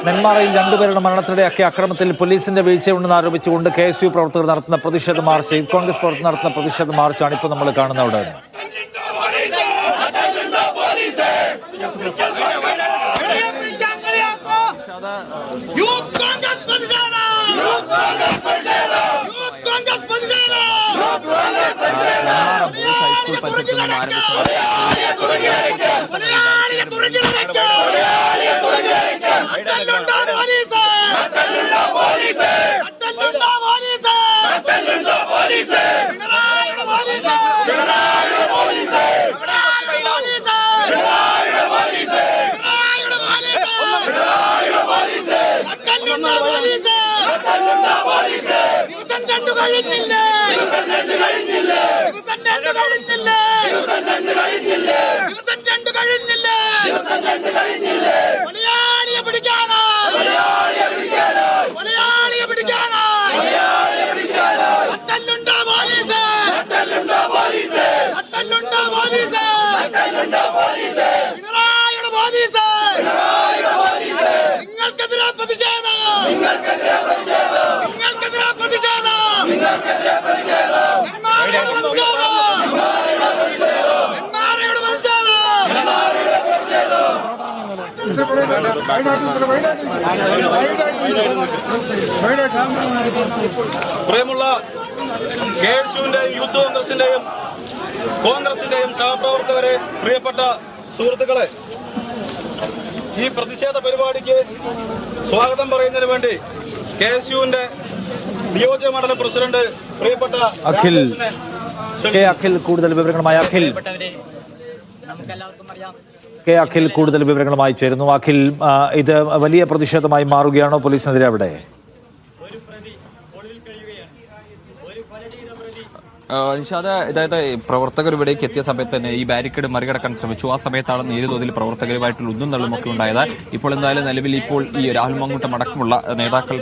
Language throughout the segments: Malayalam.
നെന്മാറയിൽ രണ്ടുപേരുടെ മരണത്തിനിടെയാക്കിയ അക്രമത്തിൽ പോലീസിന്റെ വീഴ്ചയുണ്ടെന്ന് ആരോപിച്ചുകൊണ്ട് KSU പ്രവർത്തകർ നടത്തുന്ന പ്രതിഷേധ മാർച്ച്, കോൺഗ്രസ് പ്രവർത്തകർ നടത്തുന്ന പ്രതിഷേധ മാർച്ചാണ് ഇപ്പോൾ നമ്മൾ കാണുന്നത്. അവിടെ പ്രിയമുള്ള KSUവിന്റെയും യൂത്ത് കോൺഗ്രസിന്റെയും സഹപ്രവർത്തകരെ, പ്രിയപ്പെട്ട സുഹൃത്തുക്കളെ, ഈ പ്രതിഷേധ പരിപാടിക്ക് സ്വാഗതം പറയുന്നതിന് വേണ്ടി KSUവിന്റെ നിയോജക മണ്ഡലം പ്രസിഡന്റ് പ്രിയപ്പെട്ട അഖിൽ കൂടുതൽ വിവരങ്ങളുമായി കൂടുതൽ വിവരങ്ങളുമായി ചേരുന്നു. അഖിൽ, ഇത് വലിയ പ്രതിഷേധമായി മാറുകയാണോ പോലീസിനെതിരെ അവിടെ? നിഷാദ്, അതായത് പ്രവർത്തകർ ഇവിടേക്ക് എത്തിയ സമയത്ത് തന്നെ ഈ ബാരിക്കേഡ് മറികടക്കാൻ ശ്രമിച്ചു. ആ സമയത്താണ് നേരിയ തോതിൽ പ്രവർത്തകരുമായിട്ടുള്ള ഒന്നും തള്ളുമൊക്കെ ഉണ്ടായത്. ഇപ്പോൾ എന്തായാലും നിലവിൽ ഇപ്പോൾ ഈ രാഹുൽ മാങ്കൂട്ടം അടക്കമുള്ള നേതാക്കൾ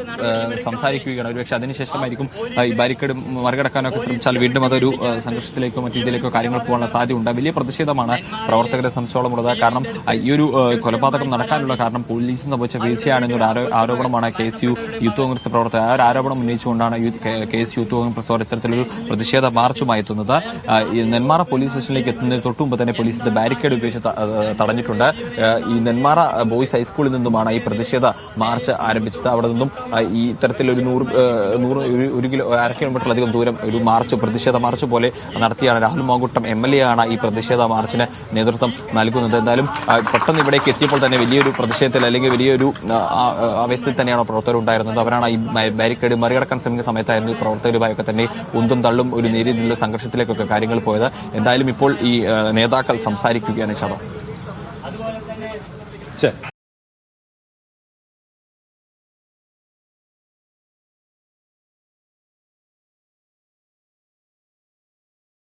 സംസാരിക്കുകയാണ്. ഒരുപക്ഷെ അതിനുശേഷമായിരിക്കും ഈ ബാരിക്കേഡ് മറികടക്കാനൊക്കെ ശ്രമിച്ചാൽ വീണ്ടും അതൊരു സംഘർഷത്തിലേക്കോ മറ്റു രീതിയിലേക്കോ കാര്യങ്ങൾ പോകാനുള്ള സാധ്യതയുണ്ട്. വലിയ പ്രതിഷേധമാണ് പ്രവർത്തകരെ സംബന്ധിച്ചോളമുള്ളത്. കാരണം ഈ ഒരു കൊലപാതകം നടക്കാനുള്ള കാരണം പോലീസിന് സംഭവിച്ച വീഴ്ചയാണെന്നൊരു ആരോപണമാണ് KSU യൂത്ത് കോൺഗ്രസ് പ്രവർത്തകർ. ആ ഒരു ആരോപണം ഉന്നയിച്ചുകൊണ്ടാണ് KSU യൂത്ത് കോൺഗ്രസ് പ്രവർത്തകർ ഇത്തരത്തിലൊരു പ്രതിഷേധ മാർച്ചുമായി എത്തുന്നത്. ഈ നെന്മാറ പോലീസ് സ്റ്റേഷനിലേക്ക് എത്തുന്നതിന് തൊട്ടു മുമ്പ് തന്നെ പോലീസ് ബാരിക്കേഡ് ഉപയോഗിച്ച് തടഞ്ഞിട്ടുണ്ട്. ഈ നെന്മാറ ബോയ്സ് ഹൈസ്കൂളിൽ നിന്നുമാണ് ഈ പ്രതിഷേധ മാർച്ച് ആരംഭിച്ചത്. അവിടെ നിന്നും ഈ ഇത്തരത്തിലൊരു 1 കിലോമീറ്ററിലധികം ദൂരം ഒരു മാർച്ച്, പ്രതിഷേധ മാർച്ച് പോലെ നടത്തിയാണ്. രാഹുൽ മാങ്കൂട്ടം MLA ആണ് ഈ പ്രതിഷേധ മാർച്ചിന് നേതൃത്വം നൽകുന്നത്. എന്തായാലും പെട്ടെന്ന് ഇവിടേക്ക് എത്തിയപ്പോൾ തന്നെ വലിയൊരു പ്രതിഷേധത്തിൽ അല്ലെങ്കിൽ വലിയൊരു അവസ്ഥയിൽ തന്നെയാണ് പ്രവർത്തകർ ഉണ്ടായിരുന്നത്. അവരാണ് ഈ ബാരിക്കേഡ് മറികടക്കാൻ ശ്രമിക്കുന്ന സമയത്തായിരുന്നു ഈ പ്രവർത്തകരുമായൊക്കെ തന്നെ ഉന്തും തള്ളും ഒരു നേരിയ സംഘർഷത്തിലേക്കൊക്കെ കാര്യങ്ങൾ പോയത്. എന്തായാലും ഇപ്പോൾ ഈ നേതാക്കൾ സംസാരിക്കുകയാണ്.